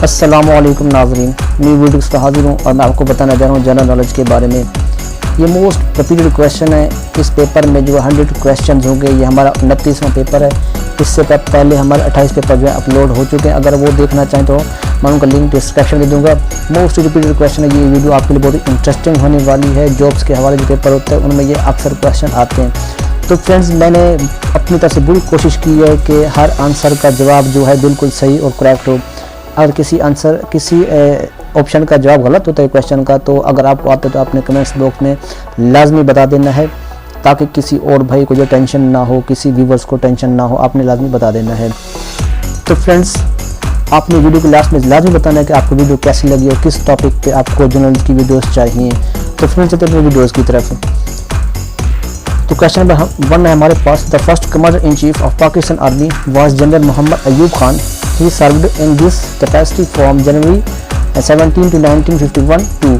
अस्सलामुअलैकुम नाज़रीन, new video से हाजिर हूँ और मैं आपको बताना जा रहा हूँ जनरल नॉलेज के बारे में। ये मोस्ट रिपीटेड क्वेश्चन है। इस पेपर में जो 100 क्वेश्चन होंगे, ये हमारा 29वां पेपर है। इससे पहले हमारे 28 पेपर जो है अपलोड हो चुके हैं। अगर वो देखना चाहें तो मैं उनका लिंक डिस्क्रिप्शन में दे दूँगा। मोस्ट रिपीटेड क्वेश्चन है। ये वीडियो आपके लिए बहुत ही इंटरेस्टिंग होने वाली है। जॉब्स के हवाले जो पेपर होते हैं उनमें ये अक्सर क्वेश्चन आते हैं। तो फ्रेंड्स, मैंने अपनी तरफ से पूरी कोशिश की है कि हर आंसर का जवाब जो है बिल्कुल सही और करेक्ट हो। अगर किसी ऑप्शन का जवाब गलत होता है क्वेश्चन का, तो अगर आपको आता है तो आपने कमेंट्स बॉक्स में लाजमी बता देना है, ताकि किसी और भाई को जो टेंशन ना हो, किसी व्यूवर्स को टेंशन ना हो, आपने लाजमी बता देना है। तो फ्रेंड्स, आपने वीडियो को लास्ट में लाजमी बताना है कि आपको वीडियो कैसी लगी और किस टॉपिक पे आपको जनरल की वीडियोस चाहिए। तो फ्रेंड्स, चलते हैं वीडियोस की तरफ। तो क्वेश्चन नंबर 1 है हमारे पास। The first commander in chief of Pakistan army was general Mohammad Ayub Khan. He served in this capacity from January 17 to 1951-2।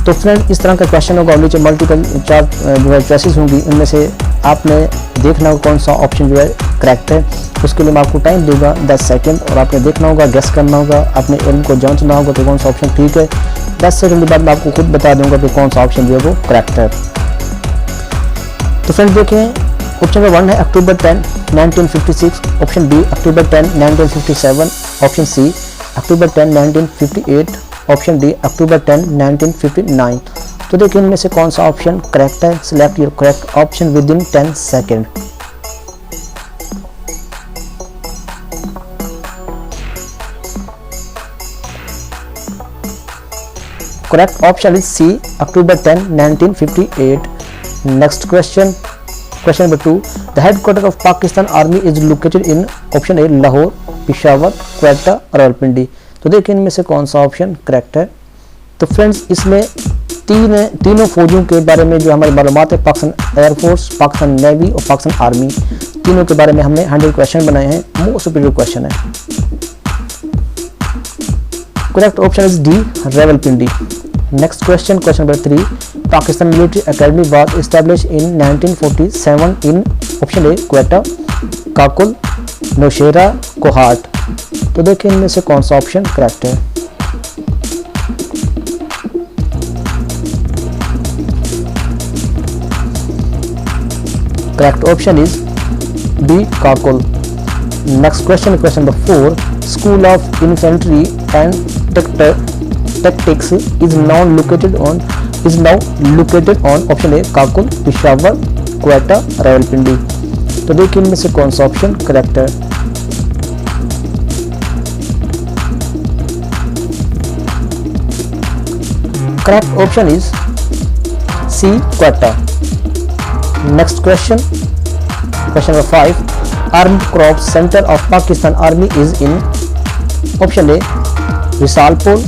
तो फ्रेंड, इस तरह का क्वेश्चन होगा और नीचे मल्टीपल चार जो है चॉइसेस होंगी। इनमें से आपने देखना होगा कौन सा ऑप्शन जो है करेक्ट है। उसके लिए मैं आपको टाइम दूंगा 10 सेकंड और आपने देखना होगा, गेस करना होगा, अपने इल्म को जांचना होगा कि कौन सा ऑप्शन ठीक है। 10 सेकंड के बाद मैं आपको खुद बता दूंगा कि कौन सा ऑप्शन जो है वो करेक्ट है। तो फ्रेंड देखें, ऑप्शन नंबर 1 है October 10, 1956। Option B October 10, 1957। Option C October 10, 1958। Option D October 10, 1959। तो देखिए इनमें से कौन सा ऑप्शन करेक्ट है। Select your correct option within 10 second. Correct option is C October 10, 1958। Next question, Question number 2. The headquarters of Pakistan Army is located in option A Lahore, Peshawar, Quetta, Rawalpindi. तो देखिए इनमें से कौन सा ऑप्शन करेक्ट है। तो फ्रेंड्स, इसमें तीनों फौजों के बारे में जो हमारी मालूमात है, पाकिस्तान एयरफोर्स, पाकिस्तान नेवी और पाकिस्तान आर्मी, तीनों के बारे में हमने 100 क्वेश्चन बनाए हैं। मोस्ट सुपीरियर क्वेश्चन है। Correct option is D Rawalpindi. Next question, question number 3. Pakistan Military Academy was established in 1947 in option A Quetta, Kakul, Nowshera, Kohat. तो देखिए इनमें से कौन सा ऑप्शन करेक्ट है। Correct option is B Kakul. Next question, question number 4. School of infantry and tactics is now located on option A Kakul, Peshawar, Quetta, Rawalpindi. तो देखिए इनमें से कौन सा ऑप्शन करेक्ट है। Correct option is C Quetta. Next question, question number 5. Armed corps centre of Pakistan army is in option A Risalpur,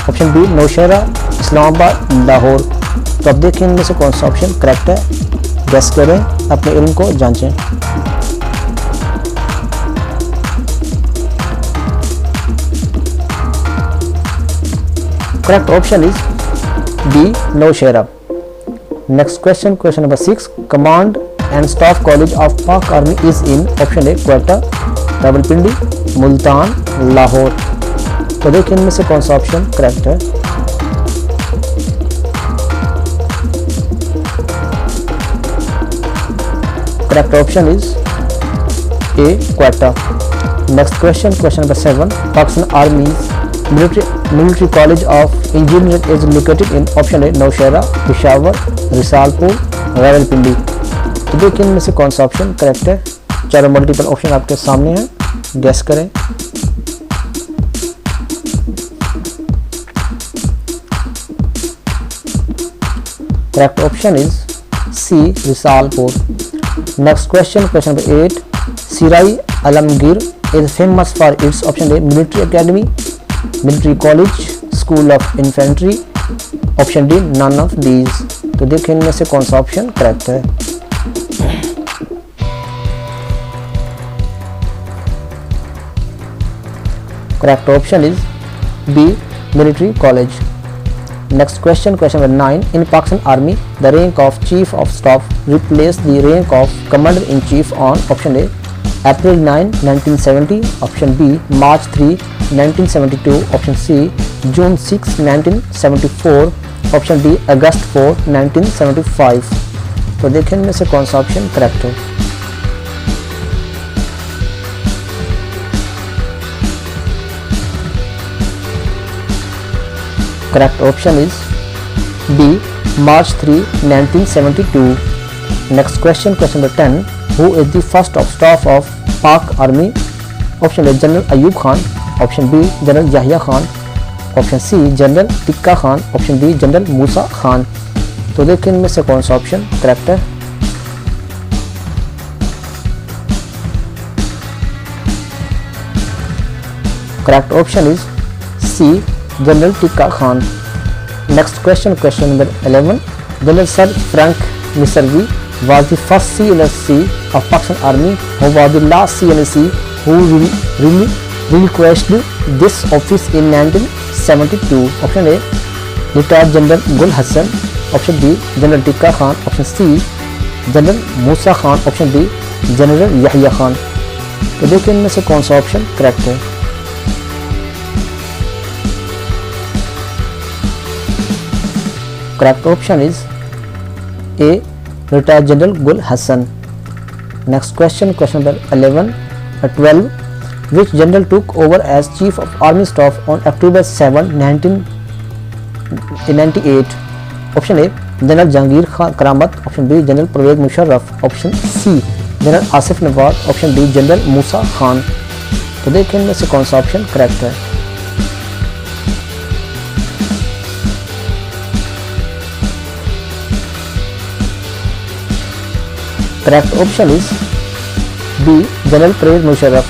option B Nowshera, Islamabad, Lahore. तो अब देखिए इनमें से कौन सा ऑप्शन करेक्ट है। गेस करें, अपने इल्म को जांचें। Correct option is B Nowshera. Next question, question number 6. Command and staff college of Pak army is in option A Quetta, Rawalpindi, Multan, Lahore. तो देखिए इनमें से कौन सा ऑप्शन करेक्ट है। Correct option is A Quetta. Next question, question number 7. Pakistan army military college of engineering is located in option A Nowshera, Peshawar, Risalpur, Rawalpindi. तो देखिए इनमें से कौन सा ऑप्शन करेक्ट है। चारों मल्टीपल ऑप्शन आपके सामने हैं, गेस करें। Correct option is C Risalpur. Next question, question number 8. Sirai Alamgir is famous for its option A military academy, military college, school of infantry, option D none of these। तो देखिए इनमें से कौन सा ऑप्शन करेक्ट है। Correct option is B military college। Next question, question number 9. In Pakistan Army, the rank of Chief of Staff replaced the rank of Commander-in-Chief on option A April 9, 1970, option B March 3, 1972, option C June 6 1974, option D August 4 1975। तो देखें इनमें से कौन सा option correct है। Correct option is B March 3 1972। Next question, question number 10, who is the first of staff of Pak army? Option A general Ayub Khan, option B general Yahya Khan, option C general Tikka Khan, option D general Musa Khan. तो देखिए इनमें से कौन सा option correct है। Correct option is C general Tikka Khan. Next question, question number 11, general sir Frank Messervy was the first CNSC of Pakistan Army, who was the last CNSC who relinquished this office in 1972. Option A, Retired General Gul Hassan, option B, General Tikka Khan, option C, General Musa Khan, option D, General Yahya Khan। तो देखिए इनमें से कौन सा option correct है। Correct option is A Retired General Gul Hassan। Next question, question number 12, which general took over as Chief of Army Staff on October 7 1998? Option A, General Jahangir Karamat, option B, General Pervez Musharraf, option C, General Asif Nawaz, option D, General Musa Khan। तो देखिए इनमें से कौन सा option correct है। Correct option is B, General Pervez Musharraf।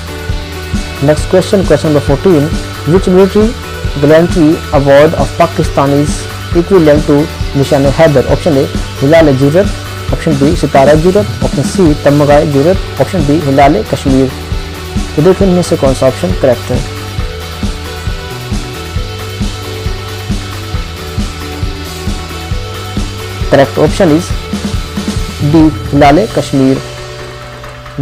Next question, question number 14, which military gallantry award of Pakistan is equivalent to Nishan-e-Haidar? Option A, Hilal-e-Jurrat, option B, Sitara-e-Jurrat, option C, Tamga-e-Jurrat, option D, Hilal-e-Kashmir। तो देखिए इनमें से कौन सा option correct है। Correct option is D, Hilal-e-Kashmir।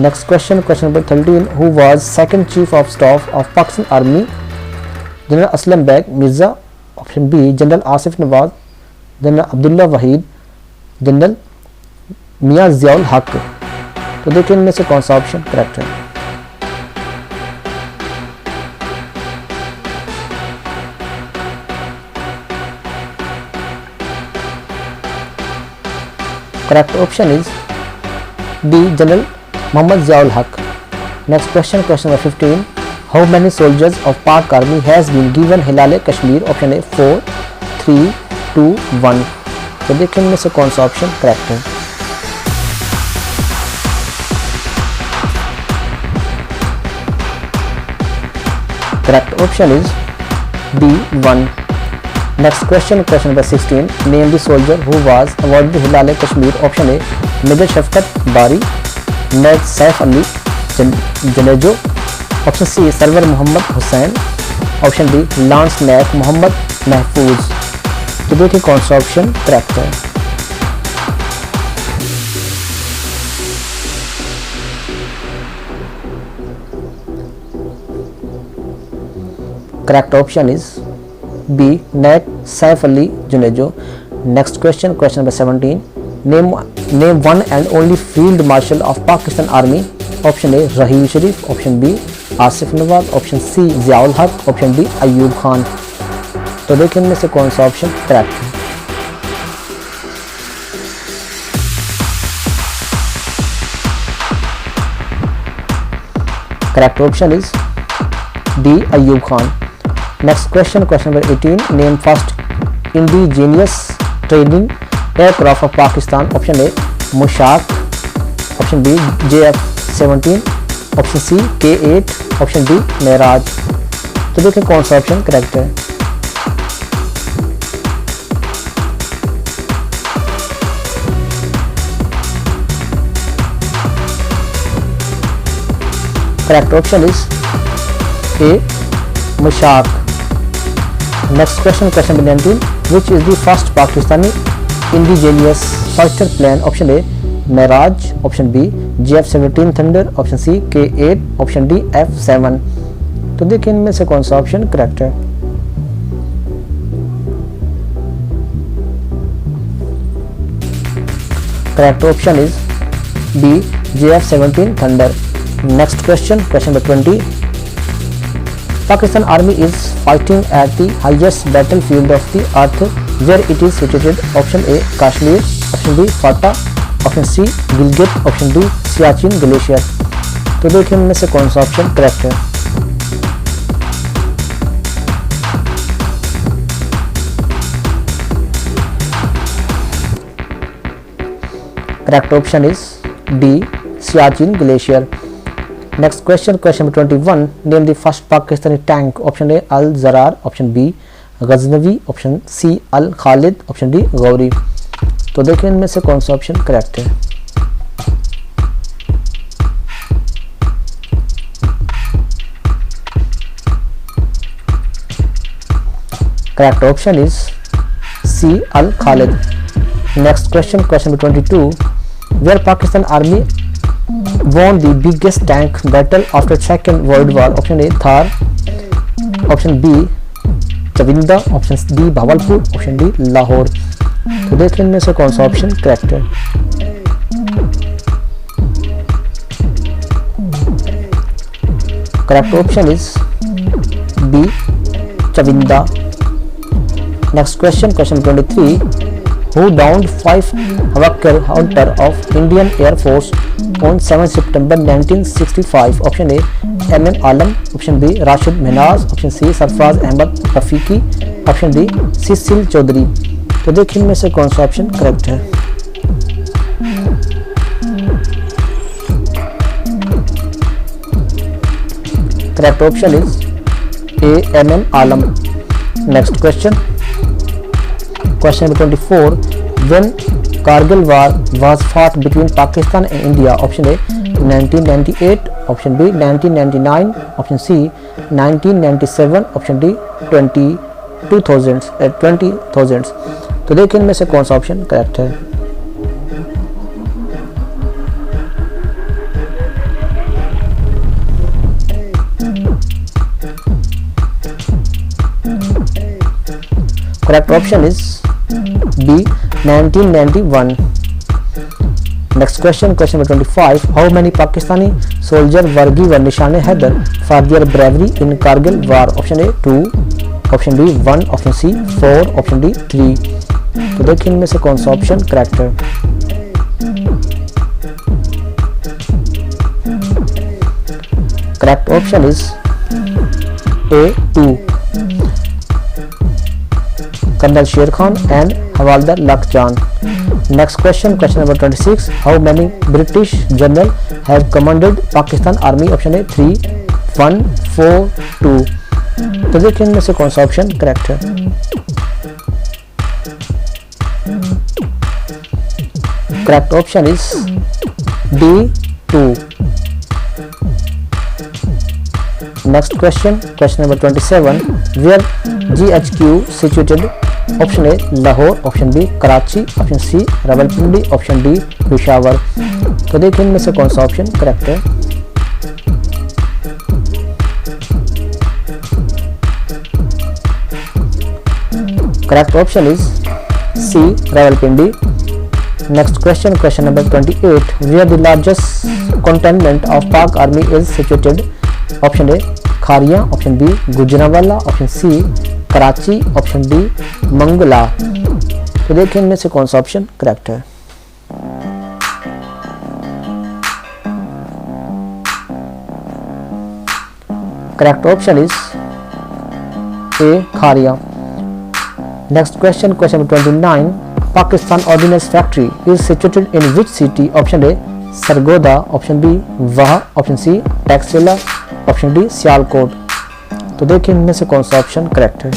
Next question, question number 13, who was second chief of staff of Pakistan Army? General Aslam Beg Mirza, option B, General Asif Nawaz, General Abdullah Wahid, General Mian Ziaul Haq। तो देखिए इनमें से कौन सा option correct है। Correct option is D, General Muhammad Ziaul Haq। Next question, question number 15, how many soldiers of Pak Army has been given Hilal-e-Kashmir? Option A 4, 3, 2, 1। तो देखिए इनमें से कौन सा ऑप्शन करेक्ट है। Correct option is B, 1। Next question, question number 16, name the soldier who was awarded the Hilal-e-Kashmir? Option A, Major Shafkat Bari, Naik Saif Ali Janejo, option C, Sarwar Muhammad Hussain, option D, Lance Naik Muhammad Mahfouz। तो देखिए कौन सा option correct है। Correct option is B, Naik Saif Ali Junejo। Next question, question number 17, name one and only field marshal of Pakistan Army? Option A, Rahim Sharif, option B, Asif Nawaz, option C, Ziaul Haq, option D, Ayub Khan। तो देखिए इनमें से कौन सा option correct है। Correct option is D, Ayub Khan। Next question, question number 18, name first indigenous training aircraft of Pakistan? Option A, Mushak, option B, JF-17, option C, K-8, option D, Mehraj। तो देखिए कौन सा option correct है। Correct option is A, Mushak। Next question, question number 19, which is the first Pakistani indigenous fighter plane? Option A, Mehraj, option B, JF-17 Thunder, option C, K-8, option D, F-7। तो देखिए इनमें से कौन सा option correct है। Correct option is B JF-17 thunder. Next question, question number 20, Pakistan Army is fighting at the highest battlefield of the earth where it is situated. Option A Kashmir, option B Fata, option C Gilgit, option D Siachen Glacier। तो देखिए इनमें से कौन सा option correct है। Correct option is D Siachen glacier. Next question, question number 21, name the first Pakistani tank. Option A Al Zarrar, option B Ghaznavi, option C Al Khalid, option D Ghauri. तो देखिए इनमें से कौन सा ऑप्शन करेक्ट है। Correct option is C Al Khalid. Next question, question number 22, where Pakistan army won the biggest tank battle after Second World War। Option A Thar, option B Chawinda, option D Bahawalpur, option D Lahore. तो देखिए इनमें से कौन सा ऑप्शन करेक्ट है। Correct option is B Chawinda. Next question, question 23, who downed 5 Hawker Hunter of Indian Air Force on 7 September 1965। Option A MM Alam, option B Rashid Mahnaz, option C Sarfaraz Ahmed Rafiqui, option D Cecil Chaudhry. तो देखिए इनमें से कौन सा ऑप्शन करेक्ट है। Correct option is A MM Alam. Next question, question number 24, when Kargil war was fought between Pakistan and India। Option A 1998, option B 1999, option C 1997, option D 2000। तो देखिए इनमें से कौन सा ऑप्शन करेक्ट है। Correct option is B 1991। Next question, question number 25, how many Pakistani soldier were given Nishan-e Haider for their bravery in Kargil war. Option A 2, option B 1, option C 4, option D 3। तो देखिए इनमें से कौन सा ऑप्शन करेक्ट है। Correct option is A 2, colonel Sher Khan and Havildar Lalakjan. Next question, question number 26, how many British general have commanded Pakistan army. Option A 3, 1, 4, 2। तो देखिए इनमें से कौन सा ऑप्शन करेक्ट है। Correct option is D 2। Next question, question number 27, where GHQ situated. Option A Lahore, option B Karachi, option C Rawalpindi, option D Peshawar. तो देखिए इनमें से कौन सा ऑप्शन करेक्ट है। Correct option is C Rawalpindi. Next question, question number 28, where the largest cantonment of Pak army is situated. Option A Kharian, option B Gujranwala, option C Karachi, option D Mangla. तो देखिए इनमें से कौन सा ऑप्शन करेक्ट है। Correct option is A Kharian. Next question, question 29, Pakistan ordnance factory is situated in which city. Option A Sargodha, option B Wah, option C Taxila, option D Sialkot. तो देखिए इनमें से कौन सा ऑप्शन करेक्ट है।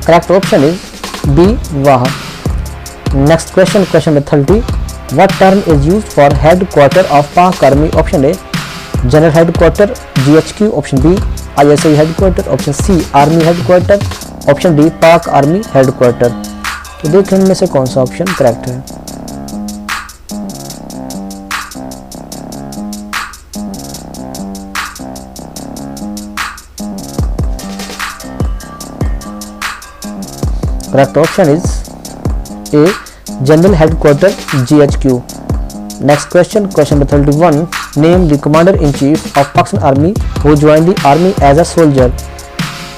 Correct option is B Wah. Next question, question number 30, what term is used for headquarter of Pak army. Option A general headquarter GHQ, option B ISI headquarter, option C army headquarter, option D Pak army headquarter. तो देखें इनमें से कौन सा option correct है। Correct option is A general headquarter GHQ। Next question, question number 31, name the commander in chief of Pakistan army who join the army as a soldier.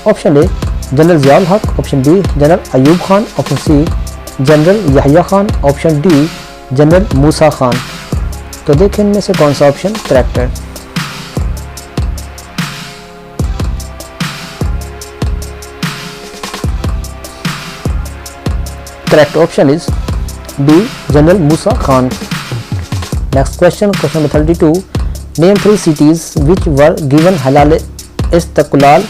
Option A general Ziaul Haq, option B general Ayub Khan, option C general Yahya Khan, option D general Musa Khan. तो देखें इनमें से कौन सा option correct है। Correct option is D general Musa Khan. Next question, question number 32, name 3 cities which were given halal istiqlal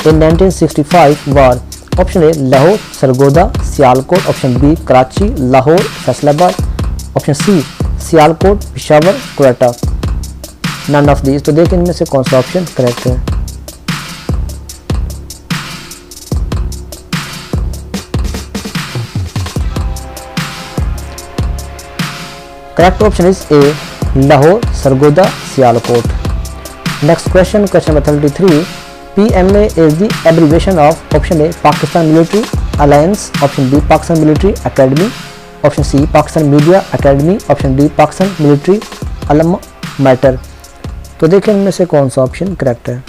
in 1965 war. Option A Lahore, Sargodha, Sialkot, option B Karachi, Lahore, Faisalabad, option C Sialkot, Peshawar, Quetta. None of these. तो देखें इनमें से कौन सा ऑप्शन करेक्ट है। Correct option is A Lahore, Sargodha, Sialkot. Next question, question number 33, PMA is the abbreviation of option A Pakistan military alliance, option B Pakistan military academy, option C Pakistan media academy, option D Pakistan military alma mater. तो देखें इनमें से कौन सा option correct है।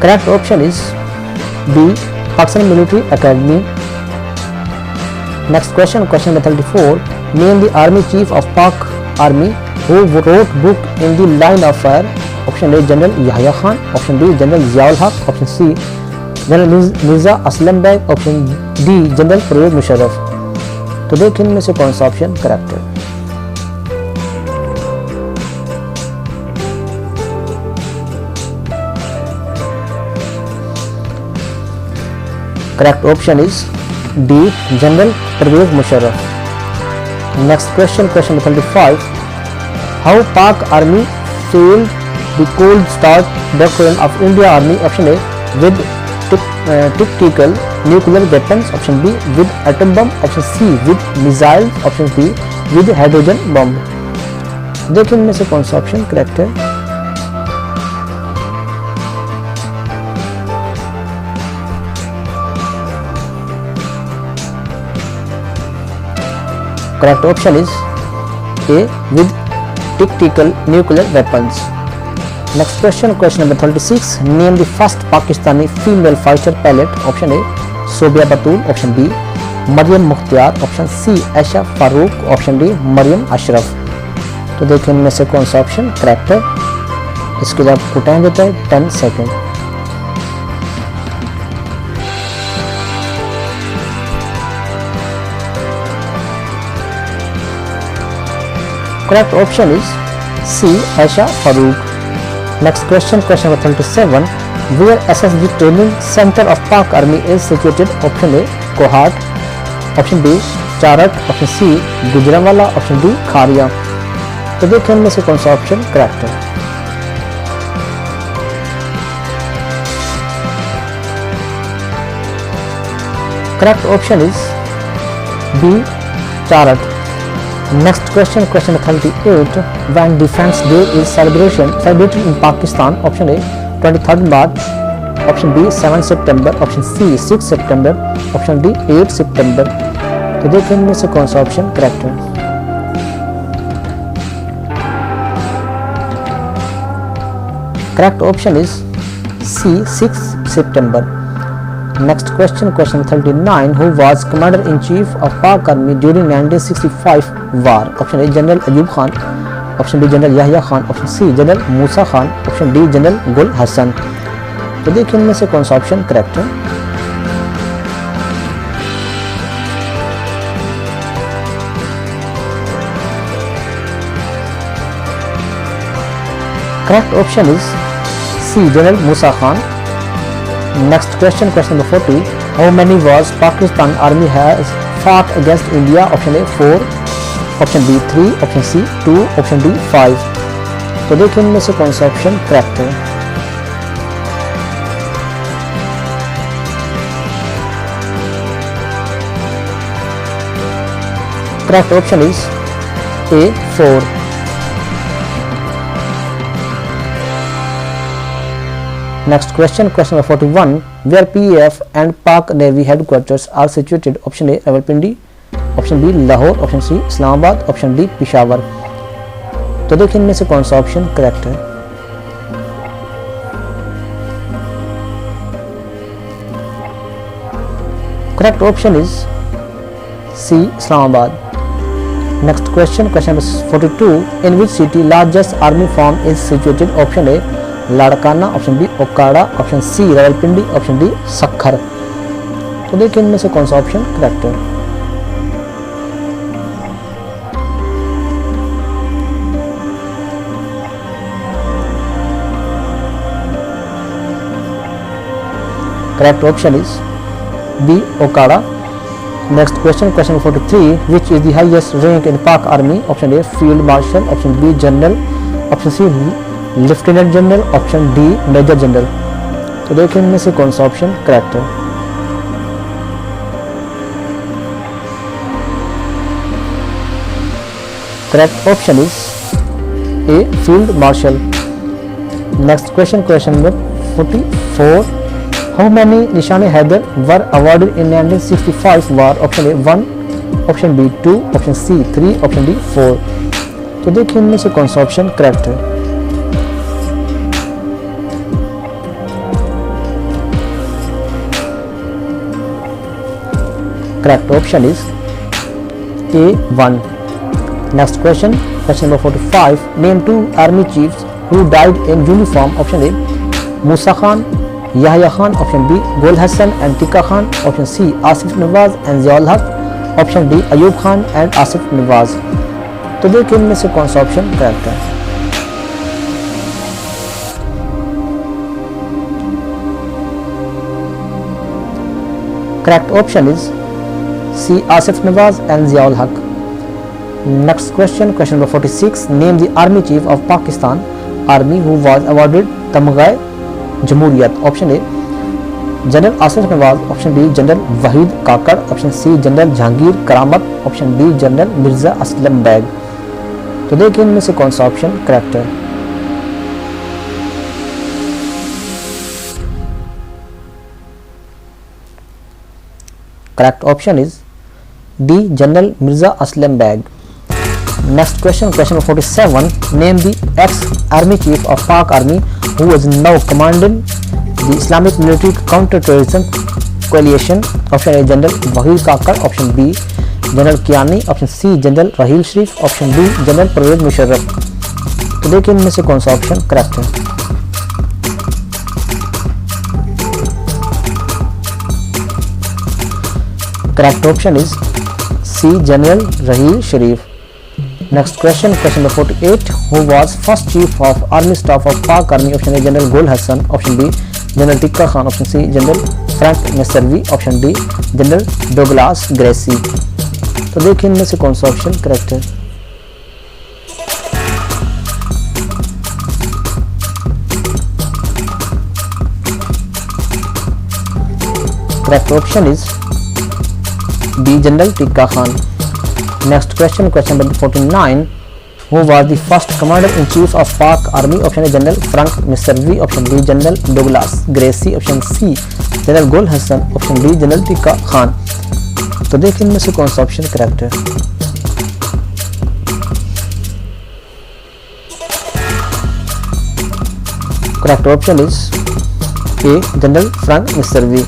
Correct option is B Pakistan military academy. Next question, question number 34, name the army chief of Pak army who wrote book in the line of fire. Option A general Yahya Khan, option B general Ziaul Haq, option C general Mirza Aslam Beg, option D general Pervez Musharraf. तो देखिए इनमें से कौन सा option correct है। Correct option is D general Pervez Musharraf. Next question, question number 35, how Pak army failed the cold start doctrine of India army. Option A with tactical nuclear weapons, option B with atom bomb, option C with missile, option D with hydrogen bomb. देखिए इनमें से कौन सा option correct है। Correct option is A with tactical nuclear weapons. Next question, question number 36. Name the first Pakistani female fighter pilot. Option A Sobia Batul, option B Maryam Mukhtar, option C Aisha Farooq, option D Maryam Ashraf. तो देखिए इनमें से कौन सा option correct है। इसके लिए आपको टाइम देता है 10 second. Correct option is C Aisha Farooq. Next question, question number 37. Where SSG Training Center of Pak Army is situated? Option A Kohat, option B Charak, option C Gujranwala, option D Kharia। तो देखिए इनमें से कौन सा option correct है। Correct option is B Charak। Next question, question 38. When Defence Day is celebrated in Pakistan? Option A 23rd March, option B 7 September, option C 6 September, option D 8 September। तो देखिए इनमें से कौन सा ऑप्शन करेक्ट है। Correct option is C 6 September। Next question, question 39. Who was Commander in Chief of Pak Army during 1965 war? Option A General Ayub Khan, option B General Yahya Khan, option C General Musa Khan, option D General Gul Hassan। तो देखिए इनमें से कौन सा option correct है। Correct option is C General Musa Khan। Next question, question number 40. How many wars Pakistan Army has fought against India? Option A 4, option B 3, option C 2, option D 5। तो देखिए इनमें से कौन सा ऑप्शन करेक्ट है। Correct option is A 4। Next question, question number 41, where PAF and Pak Navy headquarters are situated? Option A Rawalpindi, option B Lahore, option C Islamabad, option D Peshawar। तो देखिए इनमें से कौन सा ऑप्शन करेक्ट है। Correct option is C Islamabad। Next question, question number 42, in which city largest army farm is situated? Option A Larkana, option B Okara, option C Rawalpindi, option D Sukkur. तो देखिए इनमें से कौन सा ऑप्शन करेक्ट है। Correct option is B Okara. Next question, question number 43, which is the highest rank in Pak army? Option A field marshal, option B general, option C lieutenant general, option D major general. तो देखिए इनमें से कौन सा option correct है। Correct option is A field martial. Next question, question number 44, how many Nishan-e Haider were awarded in 1965 war? Option A 1, option B 2, option C 3, option D 4। तो देखिए इनमें से कौन सा ऑप्शन करेक्ट है। Correct option is A1. Next question, question number 45, name 2 army chiefs who died in uniform? Option A Musa Khan, Yahya Khan, option B Gul Hassan and Tika Khan, option C Asif Nawaz and Ziaul Haq, option D Ayub Khan and Asif Nawaz। तो देखिए इनमें से कौन सा option correct है। Correct option is C Asif Nawaz and Ziaul Haq। Next question, question number 46, name the army chief of Pakistan army who was awarded Tamgha Jamhuriyat? Option A general Asif Nawaz, option B general Waheed Kakar, option C general Jehangir Karamat, option D general Mirza Aslam Beg. तो देखिए इनमें से कौन सा option correct है। Correct option is D general Mirza Aslam Beg. Next question, question number 47, name the ex army chief of Pak army who is now commanding the Islamic military counter terrorism coalition? Option A general Waheed Kakar, option B general Kayani, option C general Raheel Sharif, option D general Pervez Musharraf. तो देखिए इनमें से कौन सा option correct है। Correct option is C general Raheel Sharif. Next question, question number 48, who was first chief of army staff of Pak army? Option A general Gul Hassan, option B general Tikka Khan, option C general Frank Messervy, option D general Douglas Gracey. तो देखिए इनमें से कौन सा option correct है। Correct option is B general Tikka Khan. Next question, question number 49, who was the first commander in chief of Pak army? Option A general Frank Messervy, option B general Douglas Gracey, option C general Gul Hassan, option D general Tikka Khan. तो देखिए इनमें से कौन सा option correct है। Correct option is A general Frank Messervy,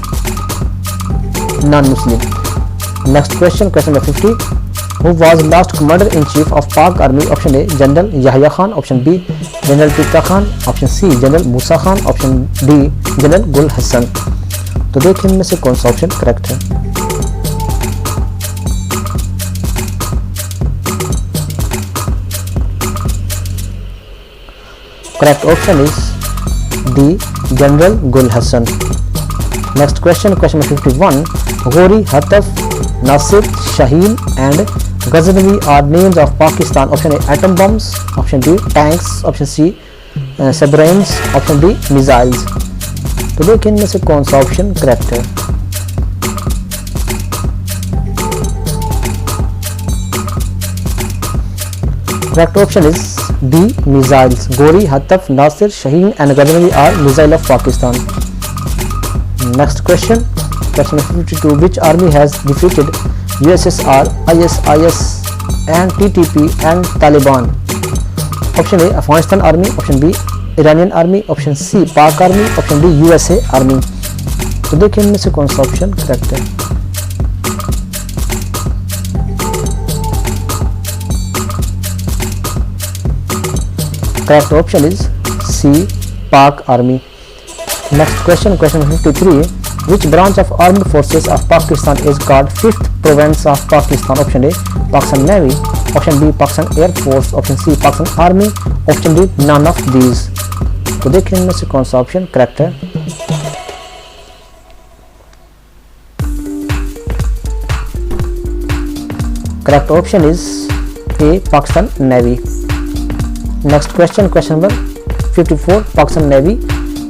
non Muslim. Next question, question number 50, who was last commander in chief of Pak army? Option A general Yahya Khan, option B general Tikka Khan, option C general Musa Khan, option D general Gul Hassan. तो देखिए इनमें से कौन सा option correct है। Correct option is D general Gul Hassan. Next question, question number 51, Ghauri Hatf Nasr Shaheen and Ghaznavi are names of Pakistan. Option A atom bombs, option B tanks, option C submarines, option D missiles. तो देखिए इनमें से कौन सा ऑप्शन करेक्ट है। Correct option is D missiles. Gori, Hataf, Nasir, Shaheen and Ghaznavi are missile of Pakistan. Next question, question 52. Which army has defeated USSR, ISIS and TTP and Taliban? Option A Afghanistan army, option B Iranian army, option C Pak army, option D USA army. तो देखिए इनमें से कौन सा option correct है। Correct option is C Pak army. Next question, question 53. Which branch of armed forces of Pakistan is called 5th province of Pakistan? Option A Pakistan Navy, option B Pakistan Air Force, option C Pakistan Army, option D none of these. तो देखिए इनमें से कौन सा option correct है। Correct option is A Pakistan Navy. Next question, question number 54. Pakistan Navy.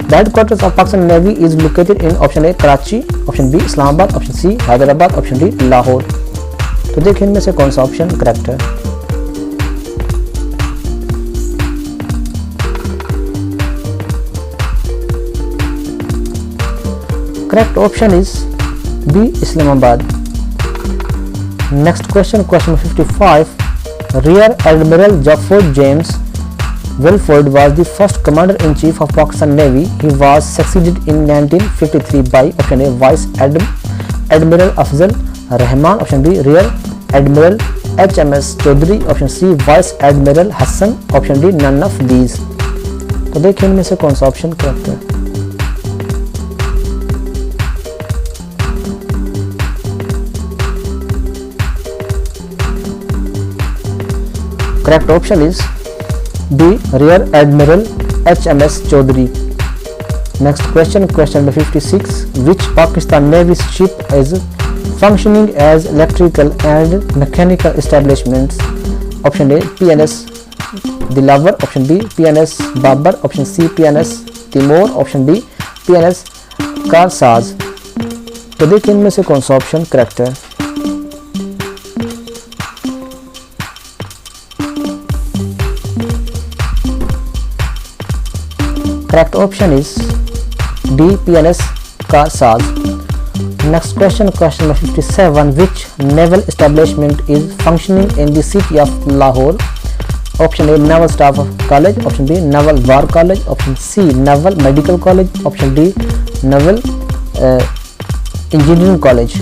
The headquarters of Pakistan Navy is located in option A Karachi, option B Islamabad, option C Hyderabad, option D Lahore. तो देखिए इनमें से कौन सा option correct है। Correct option is B Islamabad. Next question, question 55. Rear Admiral Jafar James Wilford was the first commander-in-chief of Pakistan Navy. He was succeeded in 1953 by option A Vice Admiral Afzal Rahman, option B Rear Admiral HMS Chaudhry, option C Vice Admiral Hassan, option D none of these. तो देखिए इनमें से कौन सा option correct है। Correct option is B Rear Admiral HMS Chaudhry. Next question, question number 56. Which Pakistan Navy ship is functioning as electrical and mechanical establishments? Option A PNS Dilawar, option B PNS Babar, option C PNS Timur, option D PNS Karsaz. तो देखिए इनमें से कौन सा option correct है। Correct option is D PNS Karsaz. Next question, question number 57. Which naval establishment is functioning in the city of Lahore? Option A Naval Staff College, option B Naval War College, option C Naval Medical College, option D Naval Engineering College.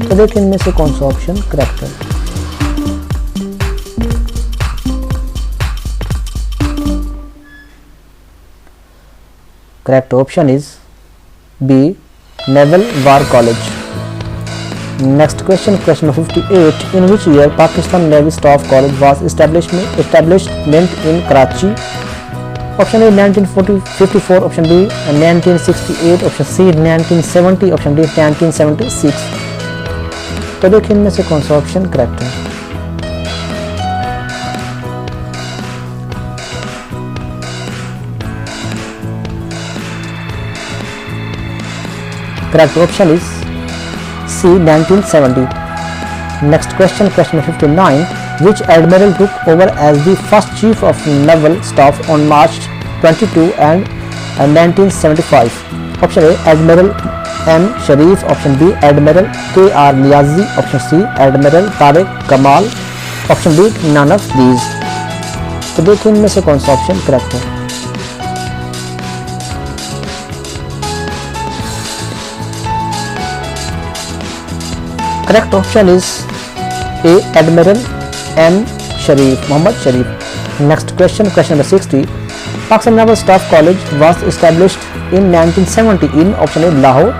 तो देखिए इनमें से कौन सा option correct है। Correct option is B Naval War College. Next question, question number 58. In which year Pakistan Navy Staff College was establishment in Karachi? Option A 1954, option B 1968, option C 1970, option D 1976. तो देखिए इनमें से कौन सा option correct है। Correct option is C 1970. Next question, question 59. Which admiral took over as the first chief of naval staff on March 22 and 1975? Option A Admiral M Sharif, option B Admiral K.R. Niazi, option C Admiral Tariq Kamal, option D none of these. तो देखिए इनमें से कौन सा option correct है। Correct option is A Admiral M Sharif, Muhammad Sharif. Next question, question number 60. Pakistan Naval Staff College was established in 1970 in option A Lahore,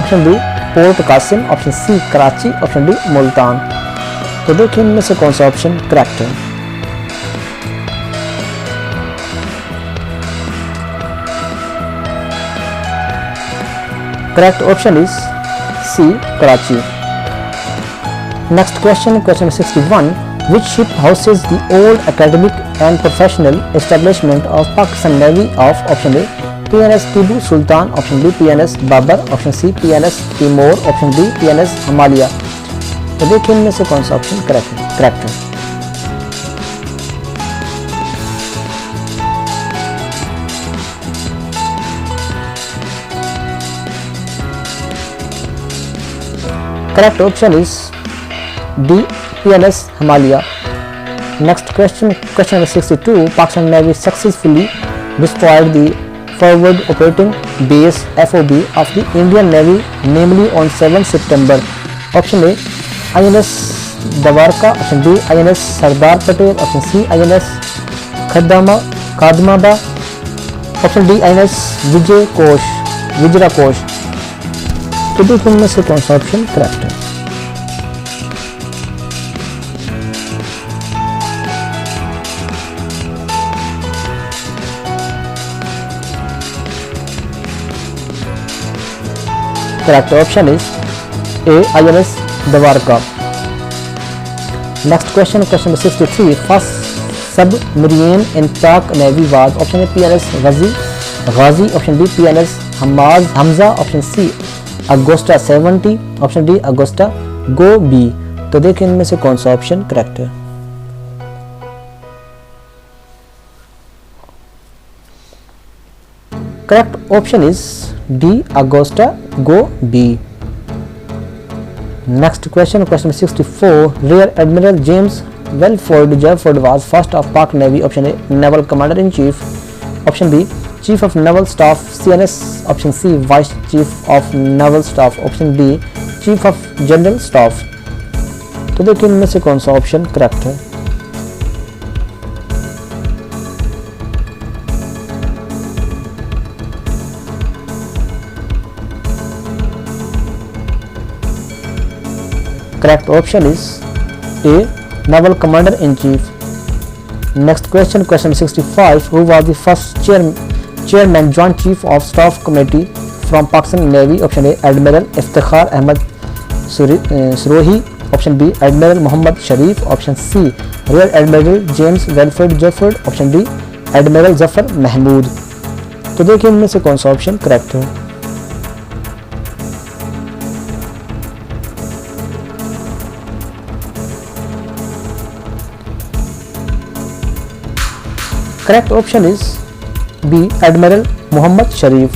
option B Port Qasim, option C Karachi, option D Multan. तो देखिए इनमें से कौन सा option correct है। Correct option is C Karachi. Next question, question 61, which ship houses the old academic and professional establishment of Pakistan Navy of option A PNS Tibu Sultan, option B PNS Babar, option C PNS Timur, option D PNS Himalaya। तो देखिए इनमें से कौन सा option correct है। Correct option is D PNS Himalaya। Next question, question number 62, Pakistan Navy successfully destroyed the forward operating base FOB of the Indian Navy, namely on 7 September। Option A INS Dawarka, option B INS Sardar Patel, option C INS Khadmaba, option D INS विजरा कोश। तो देखिए इनमें से कौन सा option correct है। Correct option is A INS Dawarka। Next question, question number 63, first submarine in Pak Navy was option A PNS Ghazi, option B PNS Hamza, option C Augusta 70, option D Agosta go B. तो देखिए इनमें से कौन सा option correct है। Correct option is D Agosta go B. Next question, question 64, rear admiral James Wilfred Jefford was first of Pak navy, option A naval commander in chief, option B Chief of Naval Staff CNS, option C Vice Chief of Naval Staff, option D Chief of General Staff। तो देखिए इनमें से कौन सा option correct है। Correct option is A Naval Commander in Chief। Next question, question 65, who was the first chairman Joint Chief of Staff Committee from Pakistan Navy, option A Admiral Iftikhar Ahmad Surohi, option B Admiral Muhammad Sharif, option C Rear Admiral James Welford Jefford, option D Admiral Zafar Mahmood। तो देखिए इनमें से कौन सा option correct है। Correct option is B Admiral Muhammad Sharif।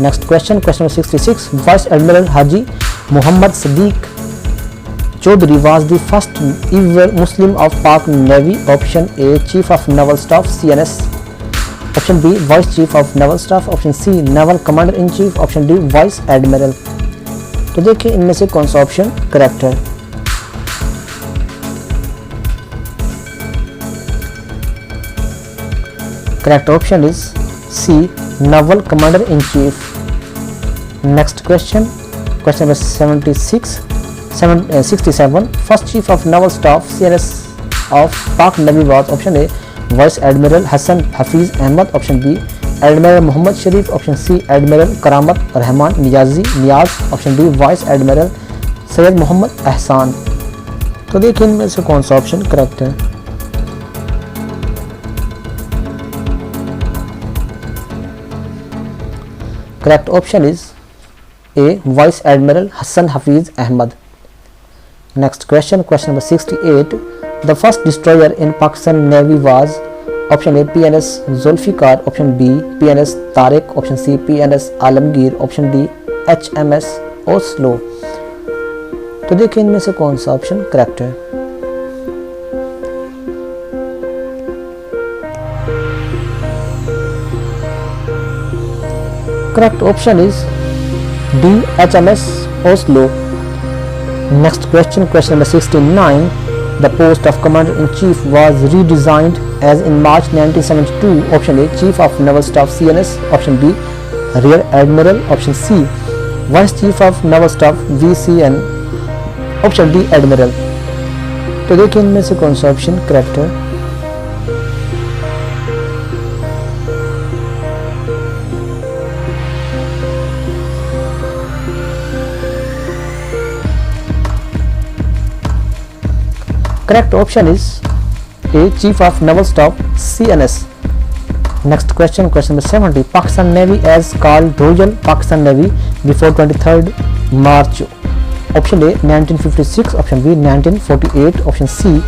Next question, question 66, Vice Admiral Haji Muhammad Sadiq Chaudhary was the first ever Muslim of Pak Navy, option A Chief of Naval Staff CNS, option B Vice Chief of Naval Staff, option C Naval Commander in Chief, option D Vice Admiral। तो देखिए इनमें से कौन सा option correct है। Correct option is C Naval Commander in Chief। Next question, question number 67, first Chief of Naval Staff CNS of Pak Navy was option A Vice Admiral Hassan Hafiz Ahmad, option B Admiral Muhammad Sharif, option C Admiral Karamat Rahman Niyaz, option D Vice Admiral Syed Muhammad Ahsan। तो देखिए इनमें से कौन सा option correct है। Correct option is A Vice Admiral Hassan Hafiz Ahmad। Next question, question number 68, the first destroyer in Pakistan Navy was option A PNS Zulfikar, option B PNS Tariq, option C PNS Alamgir, option D HMS Oslo। तो देखिए इनमें से कौन सा option correct है। Correct option is D HMS Oslo। Next question, question number 69, the post of Commander in Chief was redesigned as in March 1972, option A Chief of Naval Staff CNS, option B Rear Admiral, option C Vice Chief of Naval Staff VCN, option D Admiral। तो देखिए इनमें से कौन सा option correct है। Correct option is A. Chief of Naval Staff, CNS. Next question, question number 70. Pakistan Navy as called Royal Pakistan Navy before 23rd March. Option A 1956, option B 1948, option C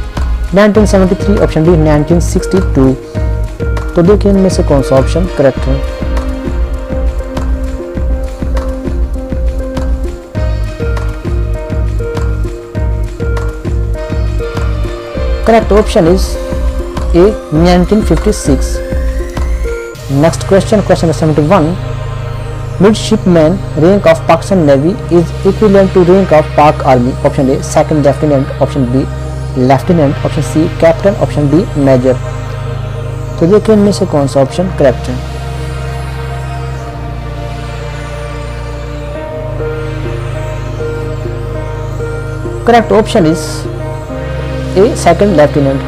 1973, option D 1962. तो देखिए इनमें से कौन सा option correct है। Correct option is A 1956. Next question, question number 71. Midshipman rank of Pakistan Navy is equivalent to rank of Pak Army. Option A second lieutenant, option B lieutenant, option C captain, option D major. तो देखिए इनमें से कौन सा option correct है। Correct option is A second lieutenant.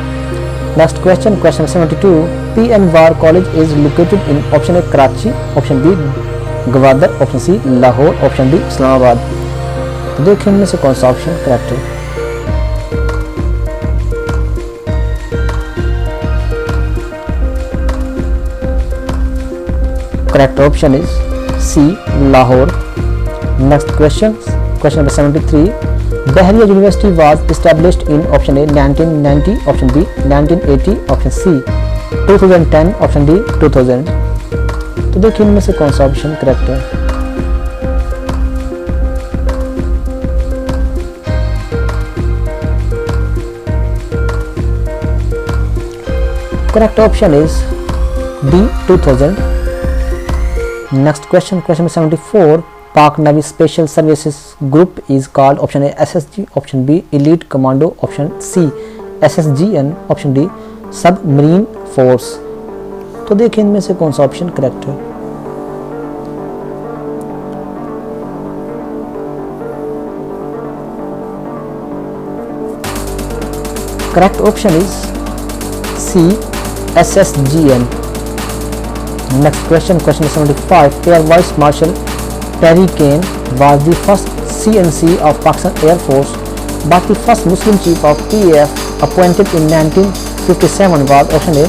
Next question, question 72. P.N. War College is located in option A Karachi, option B Gwadar, option C Lahore, option D Islamabad. तो देखिए इनमें से कौन सा ऑप्शन करेक्ट है। Correct option is C Lahore. Next question, question number 73. Bahria University was established in option A 1990, option B 1980, option C 2010, option D 2000. तो देखिए इनमें से कौन सा ऑप्शन करेक्ट है। Correct option is D 2000. Next question, question number 74. Pak Navy Special Services Group is called option A SSG, option B Elite Commando, option C SSGN, option D Submarine Force. तो देखिए इनमें से कौन सा option correct है। Correct option is C SSGN. Next question, question 75. Air Vice Marshal Terry Kane was the first CNC of Pakistan Air Force, but the first Muslim chief of PAF appointed in 1957 was option A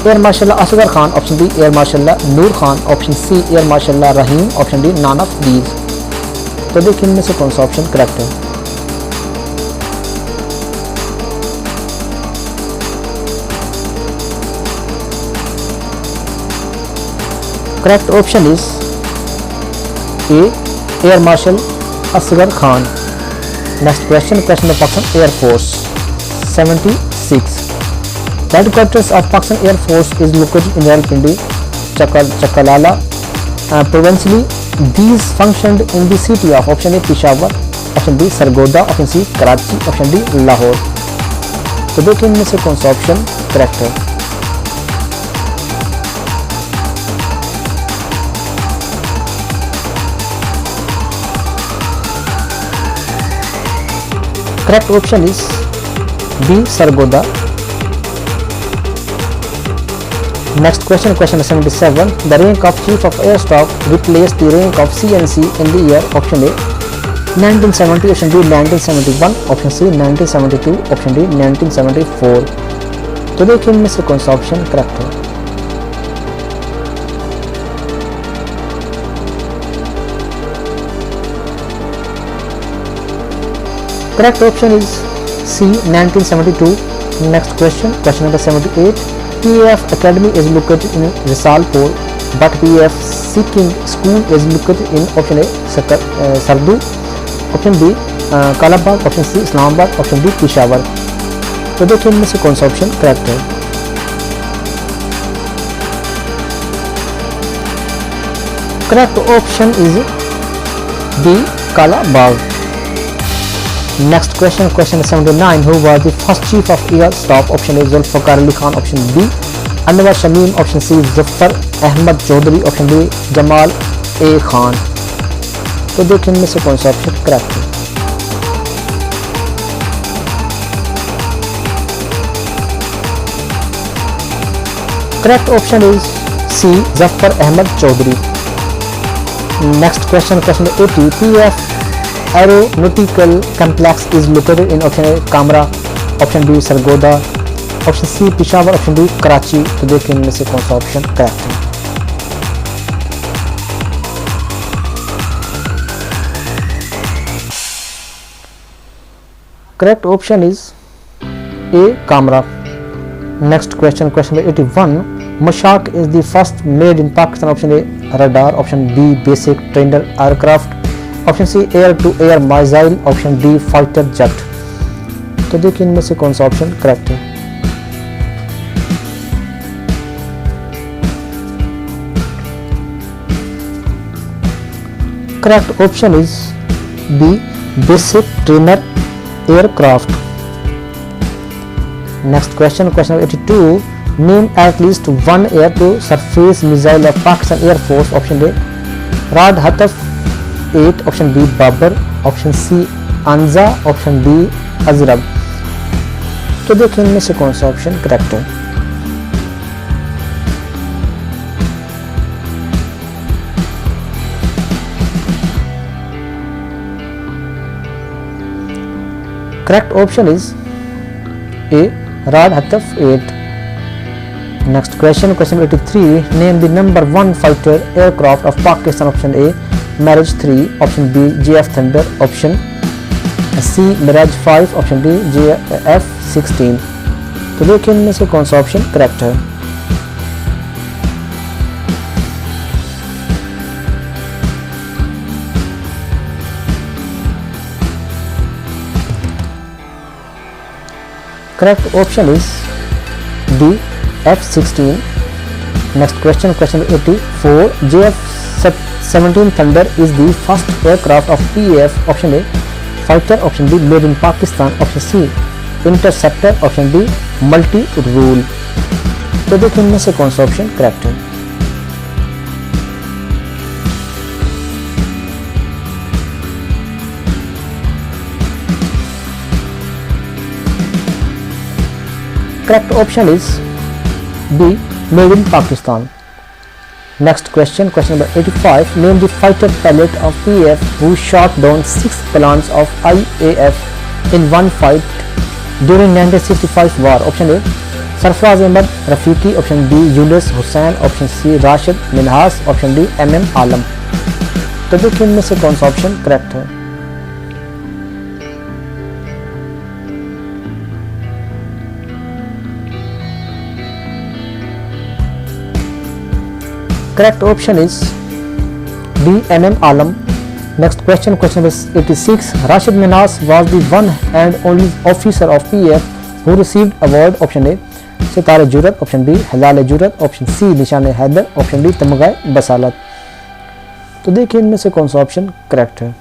Air Marshal Asghar Khan, option B Air Marshal Noor Khan, option C Air Marshal Rahim, option D none of these. तो देखिए इनमें से कौन सा option correct है। Correct option is A Air Marshal Asghar Khan. Next question, question of Pakistan Air Force 76. The headquarters of Pakistan Air Force is located in Rawalpindi, Chakalala. Provincially, these functioned in the city of option A Peshawar, option B Sargodha, option C Karachi, option D Lahore. तो देखिए इनमें से कौन सा option correct है। Correct option is B Sargodha. Next question, question 77. The rank of Chief of Air Staff replaced the rank of CNC in the year option A 1970, option B 1971, option C 1972, option D 1974. तो देखिए इनमें से कौन सा option correct है। Correct option is C 1972. Next question, question number 78. PAF Academy is located in Risalpur, but PAF Seeking School is located in option A Sardu, option B Kalabagh, option C Islamabad, option D Peshawar. तो देखिए इनमें से कौन सा option correct है। Correct option is B Kalabagh. Next question, question 79. Who was the first chief of air staff? Option A Zulfikar Ali Khan, option B Anwar Shamim, option C Zafar Ahmad Chaudhary, option D Jamal A Khan. तो देखिए इनमें से कौन सा option correct है। Correct option is C Zafar Ahmad Chaudhary. Next question, question 80. PAF Aeronautical Complex is located in option A Kamra, option B Sargodha, option C Peshawar, option D Karachi. तो देखिए इनमें से कौन सा ऑप्शन करेक्ट है। Correct option is A Kamra. Next question, question number 81, Mushshak is the first made in Pakistan. Option A radar, option B basic trainer aircraft, option C air to air missile, option D fighter jet. तो देखिए इनमें से कौन सा option correct है। Correct option is B basic trainer aircraft. Next question, question number 82, name at least one air to surface missile of Pakistan air force. Option A Raad Hatf 8, option B Babur, option C Anza, option D अजरब। तो देखिए इनमें से कौन सा option correct है। Correct option is A Raad Hatf 8। Next question, question 83, name the number 1 fighter aircraft of Pakistan. Option A Mirage 3, option B JF Thunder, option C Miraj 5, option D JF 16। तो देखिए इनमें से कौन सा ऑप्शन करेक्ट है। Correct option is D F-16. Next question, question 84. JF-17 Thunder is the first aircraft of PAF. Option A fighter, option B made in Pakistan, option C interceptor, option D multi-role. तो देखिए इनमें से कौन सा option correct है। Correct option is B made in Pakistan. Next question, question number 85. Name the fighter pilot of PAF who shot down 6 planes of IAF in one fight during 1965 war. Option A Sarfaraz Ahmed Rafiqui, option B Younis Hussain, option C Rashid Minhas, option D MM Alam. तो देखिए इनमें से कौन सा option correct है। Correct option is B MM Alam. Next question, question number 86. Rashid Minas was the one and only officer of PF who received award. Option A सितारे जुरत, option B हिलाल जुरत, option C निशान Haider, option D तमगाए बसालत। तो देखिए इनमें से कौन सा option correct है।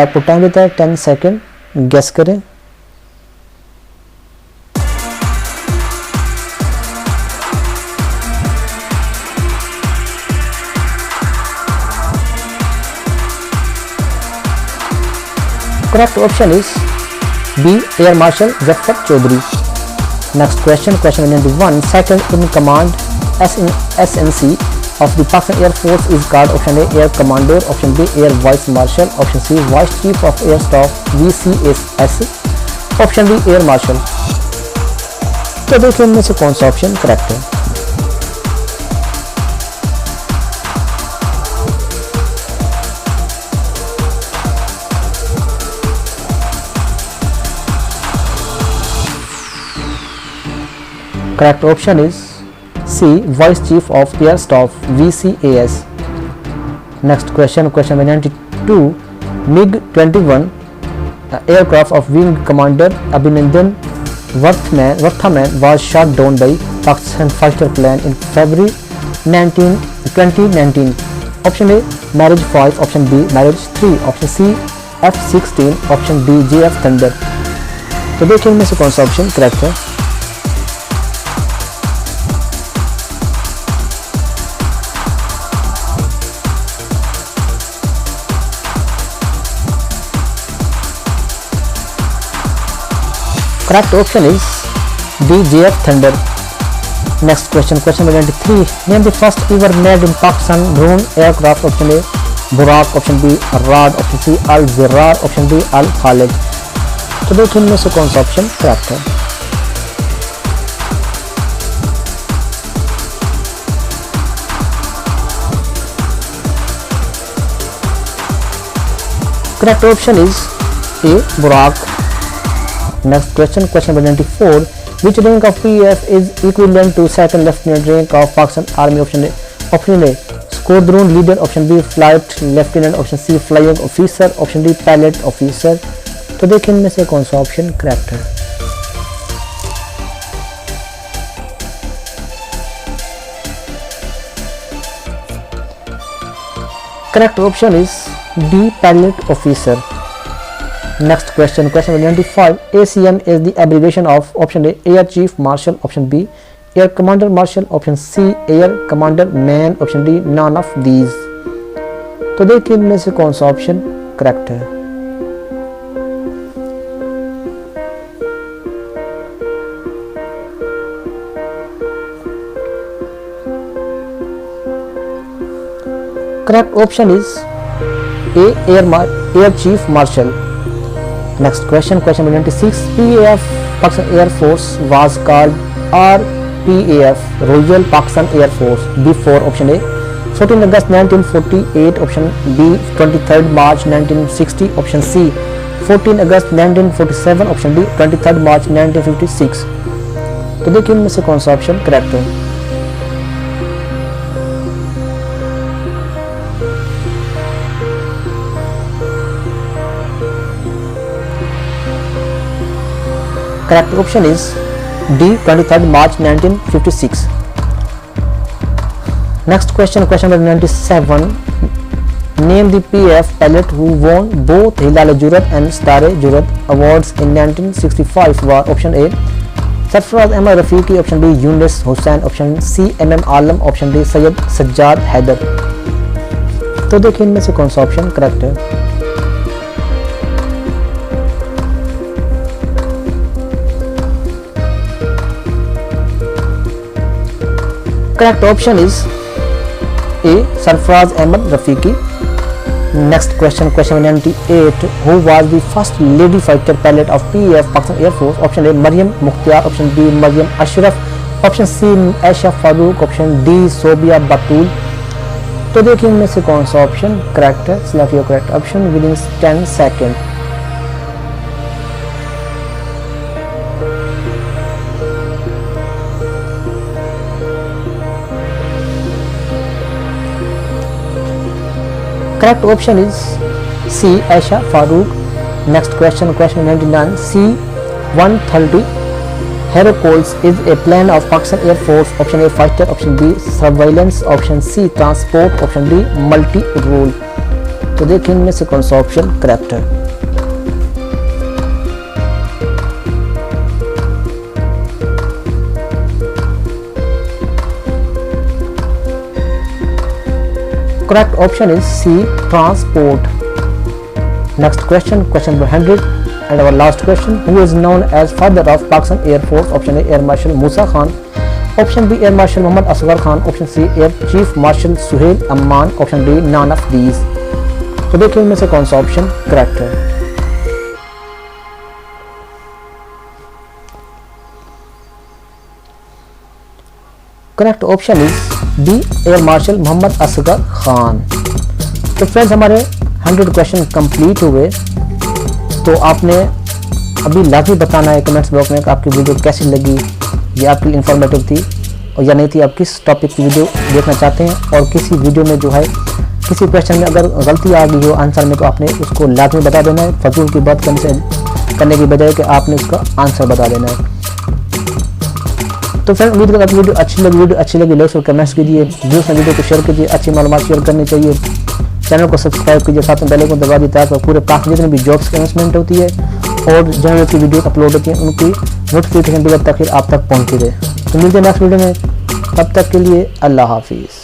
आपको टाइम देता है 10 सेकंड, गेस करें। Correct option is B air marshal Zafar Chaudhry. Next question, question number 1, second in command SNC of the Pakistan Air Force is called option A Air Commander, option B Air Vice Marshal, option C Vice Chief of Air Staff VCS, option D Air Marshal। तो देखिए इनमें से कौन सा option correct है। Correct option is C Vice Chief of Air Staff VCAS। Next question, question number 92, MiG-21 aircraft of Wing Commander Abhinandan Varthaman was shot down by Pakistan fighter plane in February 2019। Option A Marriage 5, option B Marriage 3, option C F-16, option D JF Thunder। तो देखिए इनमें से कौन सा option correct है। Correct option is D JF Thunder। Next question, question number 93, name the first ever made in Pakistan drone aircraft, option A Buraq, option B Rad, option C Al Zirar, option D Al Khalid। तो देखिए इनमें से कौन सा option correct है। Correct option is A Buraq। Next question, question number 94, which rank of PF is equivalent to second lieutenant rank of Pakistan Army, option A squadron leader, option B flight lieutenant, option C flying officer, option D pilot officer। तो देखिए इनमें से कौन सा option correct है। Correct option is D pilot officer. Next question, question number 95, ACM is the abbreviation of option A Air Chief Marshal, option B Air Commander Marshal, option C Air Commander Man, option D none of these। तो देखिए इनमें से कौन सा option correct है। Correct option is A Air Chief Marshal। Next question, question number 96, PAF Pakistan Air Force was called RPAF Royal Pakistan Air Force before, option A 14 August 1948, option B 23rd March 1960, option C 14 August 1947, option D 23rd March 1956। तो देखिए इनमें से कौन सा option correct है। Correct option is D 23rd March 1956। Next question, question number 97, name the PF pilot who won both Hilal Jurat and Star Jurat awards in 1965 were, option A Sarfraz Ahmad Rafiqi, option B Yunus Hussain, option C MM Alam, option D Syed Sajjad Haider। तो देखिए इनमें से कौन सा option correct है। Correct option is A Sarfraz Ahmad Rafiqi। Next question, question 98, who was the first lady fighter pilot of PAF Pakistan Air Force, option A Maryam Mukhtar, option B Maryam Ashraf, option C Aisha Farooq, option D Sobia Batul। तो देखिए इनमें से कौन सा option correct है। Select your correct option within 10 second. Correct option is C Aisha Farooq। Next question, question 99, C-130 Hercules is a plane of Pakistan Air Force, option A fighter, option B surveillance, option C transport, option D multi-role। तो देखिए इनमें से कौन सा option correct है। Correct option is C, transport. Next question, question number 100, and our last question. Who is known as father of Pakistan Air Force? Option A, Air Marshal Musa Khan. Option B, Air Marshal Muhammad Asghar Khan. Option C, Air Chief Marshal Suhail Amman. Option D, none of these. तो देखिए इनमें से कौन सा option correct है। Correct option is B, air marshal Mohammad Asghar Khan. तो friends हमारे 100 question complete हुए। तो आपने अभी लाजमी बताना है कमेंट्स बॉक्स में कि आपकी वीडियो कैसी लगी, ये आपके लिए इंफॉर्मेटिव थी और या नहीं थी, आप किस टॉपिक की वीडियो देखना चाहते हैं। और किसी वीडियो में जो है किसी क्वेश्चन में अगर गलती आ गई हो आंसर में तो आपने उसको लाजमी बता देना है, फजूल की बात करने की बजाय कि आपने उसका आंसर बता देना है। तो फ्रेंड उम्मीद करता हूं वीडियो अच्छी लगी लाइक और कमेंट्स कीजिए, दोस्तों वीडियो को शेयर कीजिए, अच्छी मालूमात शेयर करनी चाहिए। चैनल को सब्सक्राइब कीजिए, साथ में बेल आइकन दबा दीजिए ताकि पूरे पास जितने भी जॉब्स की अनाउंसमेंट होती है और जनरल की वीडियो अपलोड होती है उनकी नोटिफिकेशन तक आप तक पहुँचती रहे। तो मिलते हैं नेक्स्ट वीडियो में, तब तक के लिए अल्लाह हाफिज़।